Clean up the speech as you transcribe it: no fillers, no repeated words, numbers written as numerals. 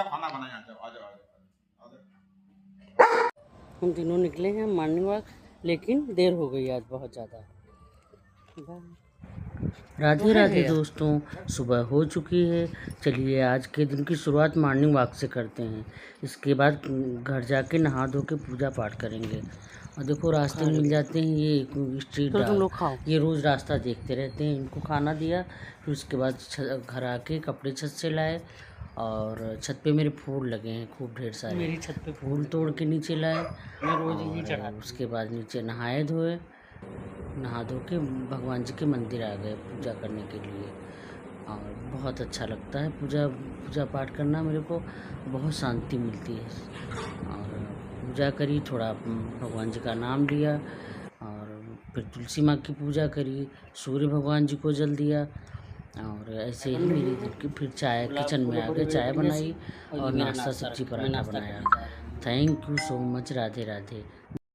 खाना बनाए, आ जाओ आ जाओ आ जाओ आ जाओ। हम तीनों निकले हैं मॉर्निंग वॉक, लेकिन देर हो गई आज बहुत ज़्यादा। राधे राधे दोस्तों, सुबह हो चुकी है। चलिए आज के दिन की शुरुआत मॉर्निंग वॉक से करते हैं। इसके बाद घर जाके नहा धो के पूजा पाठ करेंगे। और देखो रास्ते में मिल जाते हैं ये स्ट्रीट डॉग, ये रोज़ रास्ता देखते रहते हैं। इनको खाना दिया, फिर उसके बाद घर आके कपड़े छत से लाए और छत पे मेरे फूल लगे हैं खूब ढेर सारे। मेरी छत पे फूल तोड़ के नीचे लाए, मैं रोज़ यही चढ़ाता। उसके बाद नीचे नहाए धोए, नहा धो के भगवान जी के मंदिर आ गए पूजा करने के लिए। और बहुत अच्छा लगता है पूजा पाठ करना, मेरे को बहुत शांति मिलती है। और पूजा करी, थोड़ा भगवान जी का नाम लिया और फिर तुलसी माँ की पूजा करी, सूर्य भगवान जी को जल दिया। और ऐसे ही मेरी दिन की फिर चाय किचन में आ गए, चाय बनाई और नाश्ता सब्जी पराठा बनाया। Thank you so much. Radhe Radhe.